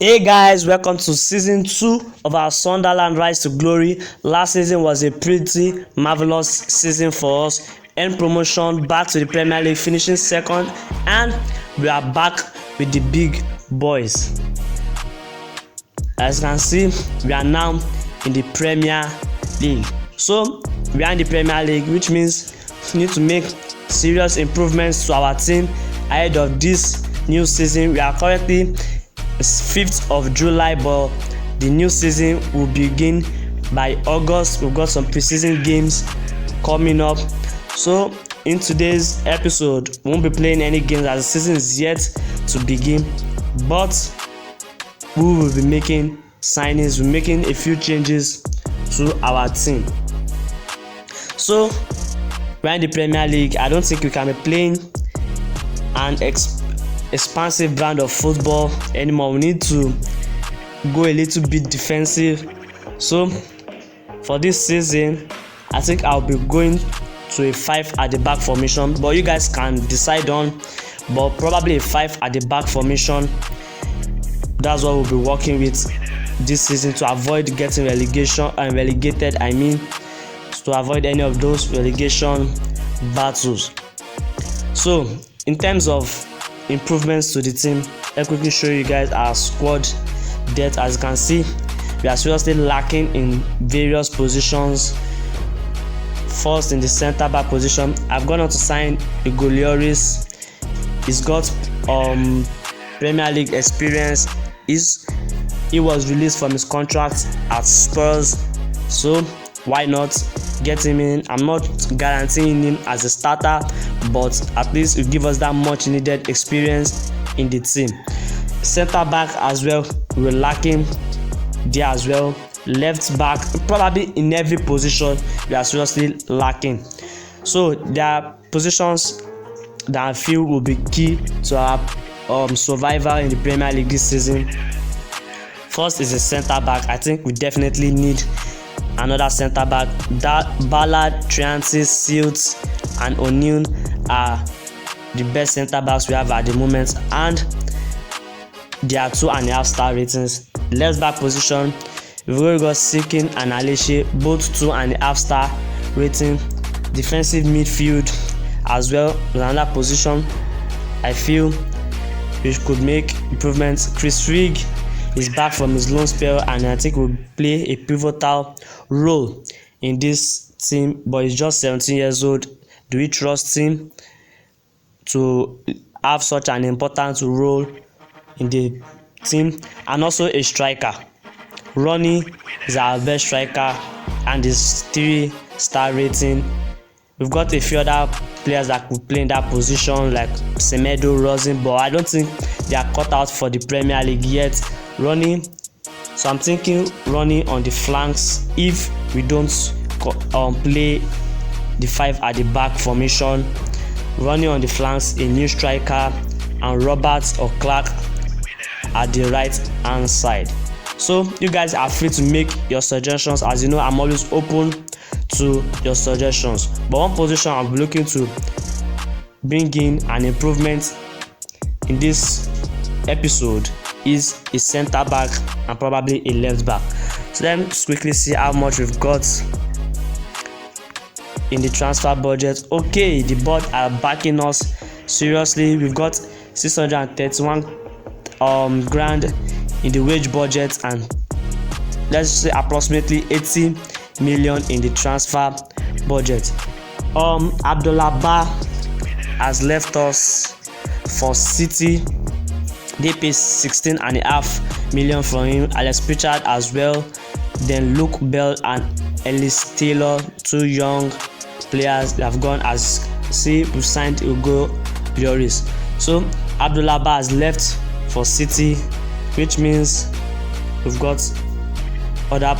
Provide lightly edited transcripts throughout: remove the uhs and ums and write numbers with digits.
Hey guys, welcome to season 2 of our Sunderland Rise to Glory. Last season was a pretty marvelous season for us. End promotion, back to the Premier League, finishing second, and we are back with the big boys. As you can see, we are now in the Premier League. So we are in the Premier League, which means we need to make serious improvements to our team ahead of this new season. We are currently 5th of July, but the new season will begin by August. We've got some preseason games coming up. So in today's episode, we won't be playing any games as the season is yet to begin, but we will be making signings, we're making a few changes to our team. So we're in the Premier League. I don't think we can be playing an expansive brand of football anymore. We need to go a little bit defensive. So for this season, I think I'll be going to a 5 at the back formation, but you guys can decide on, but probably a 5 at the back formation. That's what we'll be working with this season to avoid getting relegated. To avoid any of those relegation battles. So in terms of improvements to the team, I'll quickly show you guys our squad depth. As you can see, we are seriously lacking in various positions. First, in the centre back position, I've gone on to sign Igor Lloris. He's got Premier League experience. He was released from his contract at Spurs, so why not get him in? I'm not guaranteeing him as a starter, but at least it will give us that much needed experience in the team. Centre back as well, we're lacking there as well. Left back, probably in every position we are seriously lacking. So there are positions that I feel will be key to our survival in the Premier League this season. First is a centre back. I think we definitely need another centre back. That Ballard, Triantis, Silts, and O'Neill are the best centre backs we have at the moment, and they are 2.5 star ratings. Left back position, we've already got Sikin and Aleshe, both 2.5 star rating. Defensive midfield as well, another position I feel we could make improvements. Chris Rigg is back from his loan spell, and I think will play a pivotal role in this team, but he's just 17 years old. Do we trust him to have such an important role in the team? And also a striker. Ronnie is our best striker and is 3-star rating. We've got a few other players that could play in that position, like Semedo, Rosin, but I don't think they are cut out for the Premier League yet. Ronnie, so I'm thinking Ronnie on the flanks if we don't play the 5 at the back formation. Ronnie on the flanks, a new striker, and Roberts or Clark at the right hand side. So you guys are free to make your suggestions. As you know, I'm always open to your suggestions, but one position I'll be looking to bring in an improvement in this episode is a centre back and probably a left back. So let's quickly see how much we've got in the transfer budget. Okay, the board are backing us seriously. We've got 631 grand in the wage budget, and let's say approximately 80 million in the transfer budget. Abdullah Ba has left us for City. They paid 16.5 million for him. Alex Pritchard as well. Then Luke Bell and Ellis Taylor, 2 young players that have gone. As see, we signed Igor Lloris. So Abdullah Ba has left for City, which means we've got other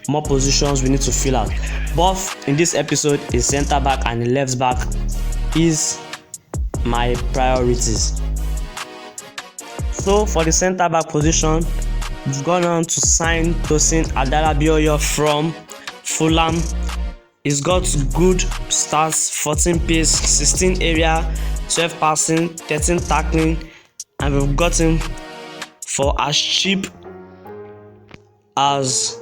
more positions we need to fill out. But in this episode, a centre back and a left back is my priorities. So for the centre back position, we've gone on to sign Tosin Adarabioyo from Fulham. He's got good stats: 14 pace, 16 area, 12 passing, 13 tackling, and we've got him for as cheap as,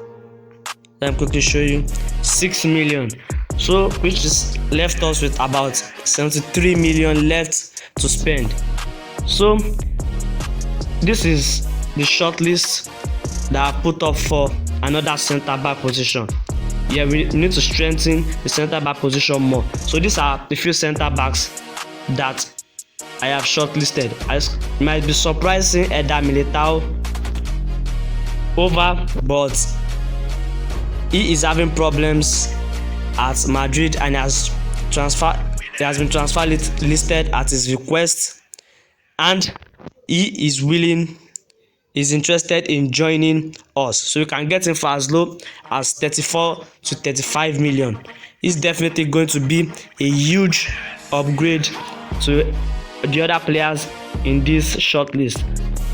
let me quickly show you, 6 million. So which is left us with about 73 million left to spend. So this is the shortlist that I put up for another center back position. Yeah, we need to strengthen the center back position more. So these are the few center backs that I have shortlisted. I might be surprising Eder Militao over, but he is having problems at Madrid and he has been transfer listed at his request, and he is interested in joining us, so you can get him for as low as 34 to 35 million. He's definitely going to be a huge upgrade to the other players in this shortlist.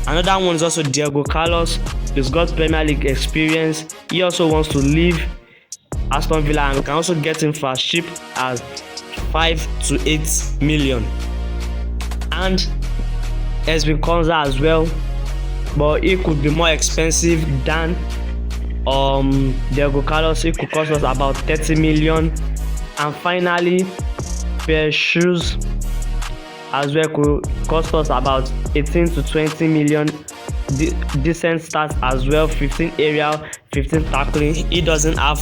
Another one is also Diego Carlos. He's got Premier League experience. He also wants to leave Aston Villa, and we can also get him for as cheap as 5 to 8 million. And Esbin Konza as well, but it could be more expensive than Diego Carlos. It could cost us about 30 million. And finally, Pierre Shoes as well could cost us about 18 to 20 million. Decent stats as well, 15 aerial, 15 tackling. He doesn't have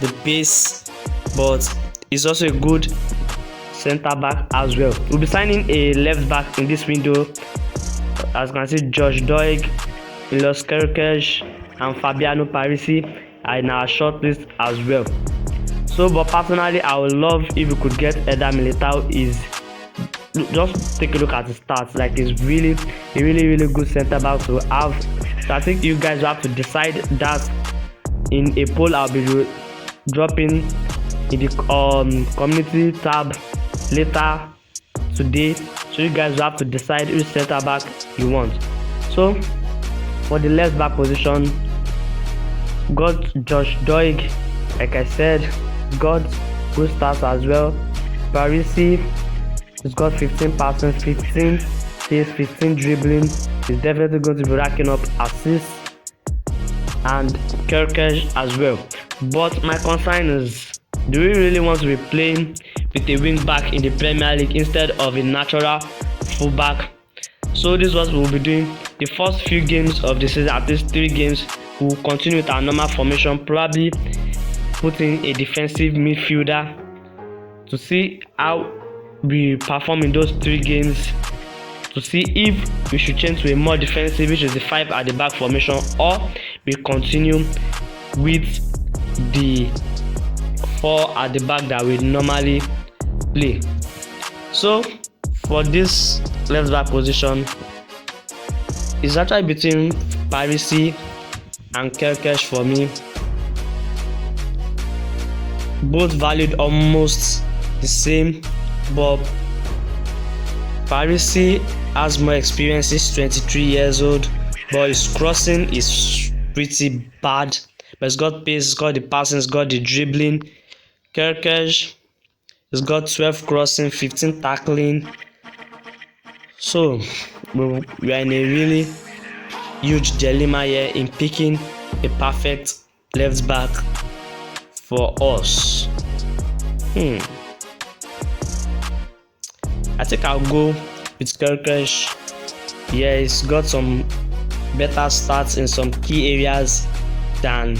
the pace, but he's also a good center back as well. We'll be signing a left back in this window. As you can see, Josh Doig, Milos Kerkez, and Fabiano Parisi are in our shortlist as well. So, but personally, I would love if we could get Eder Militao. Just take a look at his stats. Like, he's really good center back to have. So I think you guys will have to decide that in a poll I'll be dropping in the community tab later today. So you guys will have to decide which center back you want. So for the left back position, got Josh Doig, like I said, got good stats as well. Parisi, he's got 15 passing, 15 pace, 15 dribbling. He's definitely going to be racking up assists, and Kerkez as well. But my concern is, do we really want to be playing with a wing back in the Premier League instead of a natural fullback? So this is what we'll be doing the first few games of the season. At least 3 games, we'll continue with our normal formation, probably putting a defensive midfielder to see how we perform in those 3 games, to see if we should change to a more defensive, which is the 5 at the back formation, or we continue with the 4 at the back that we normally play. So for this left back position, it's actually between Parisi and Kerkez for me. Both valued almost the same, but Parisi has more experience. He's 23 years old, but his crossing is pretty bad. But he's got pace, he's got the passing, he's got the dribbling. Kerkez, he's got 12 crossing, 15 tackling. So we are in a really huge dilemma here in picking a perfect left back for us. I think I'll go with Kerkez. Yeah, he's got some better stats in some key areas than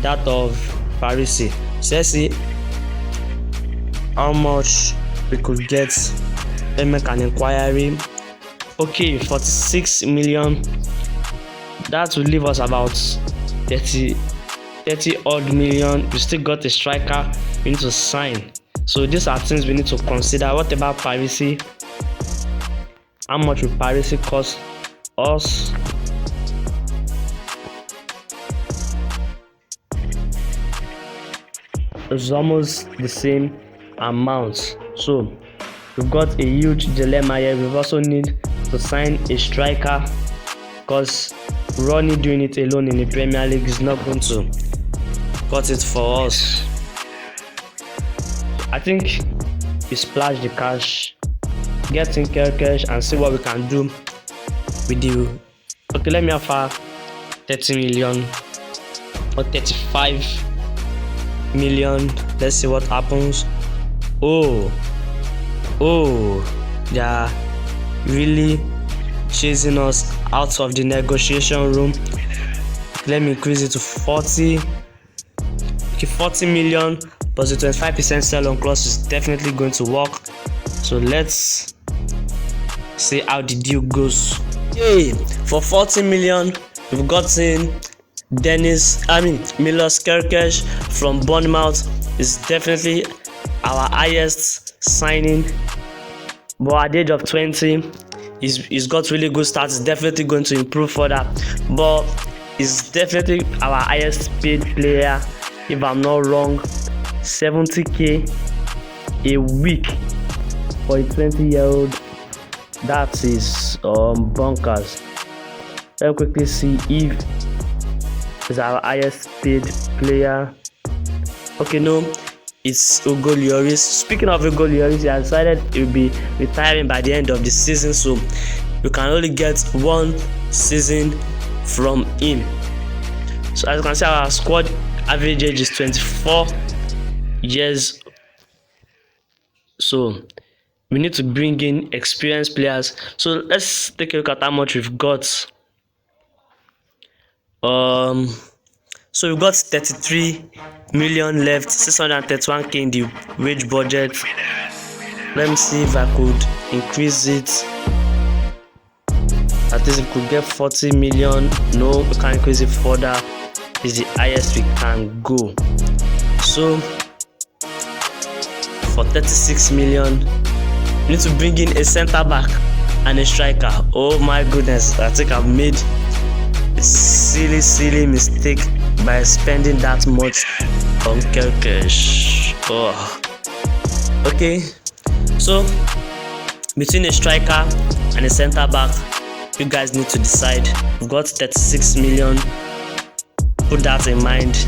that of Parisi. So let's see how much we could get. Let me make an inquiry. Okay, 46 million. That will leave us about 30 odd million. We still got a striker we need to sign. So these are things we need to consider. What about Parisi? How much will Parisi cost us? It's almost the same amount. So we've got a huge dilemma here. We also need to sign a striker, because Ronnie doing it alone in the Premier League is not going to cut it for us. I think we splash the cash, get in Kerkez, and see what we can do with the Okay, let me offer 30 million or 35 million. Let's see what happens. Oh, they are really chasing us out of the negotiation room. Let me increase it to 40. Okay, 40 million plus the 25% sell-on clause is definitely going to work. So let's see how the deal goes. Hey, for 40 million, we've gotten Milos Kerkesh from Bournemouth. Is definitely our highest signing. But at the age of 20, he's got really good stats. He's definitely going to improve further. But he's definitely our highest paid player, if I'm not wrong. 70k a week for a 20-year-old. That is bonkers. Let me quickly see if it's our highest paid player. Okay, no, it's Hugo Lloris. Speaking of Hugo Lloris, he has decided he will be retiring by the end of the season, so you can only get one season from him. So as you can see, our squad average age is 24 years. So we need to bring in experienced players. So let's take a look at how much we've got. So we've got 33 million left, 631k in the wage budget. Let me see if I could increase it. At least we could get 40 million. No, we can't increase it further. It's the highest we can go. So for 36 million, we need to bring in a center back and a striker. Oh my goodness, I think I've made a silly mistake by spending that much on Kerkesh. Okay, so between a striker and a center back, you guys need to decide. We've got 36 million. Put that in mind.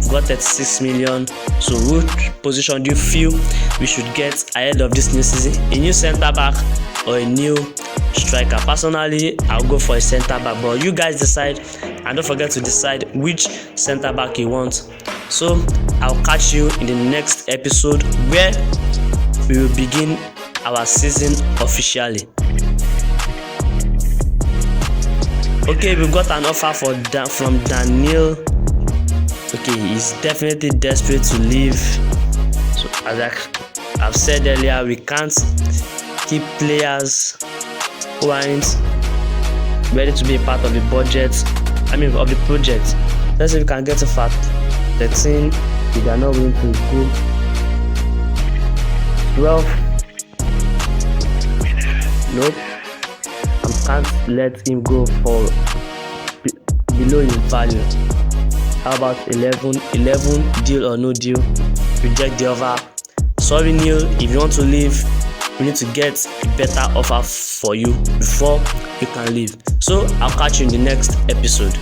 We've got 36 million. So which position do you feel we should get ahead of this new season? A new center back or a new striker? Personally, I'll go for a center back, but you guys decide, and don't forget to decide which center back you want. So I'll catch you in the next episode where we will begin our season officially. Okay, we've got an offer from Daniel. Okay, he's definitely desperate to leave. So as I've said earlier, we can't keep players who aren't ready to be a part of the budget. Of the project. Let's see if we can get to fact 13. If they are not willing to go 12. Nope. I can't let him go for below his value. How about 11? 11, deal or no deal? Reject the offer. Sorry Neil, if you want to leave, we need to get a better offer for you before you can leave. So I'll catch you in the next episode.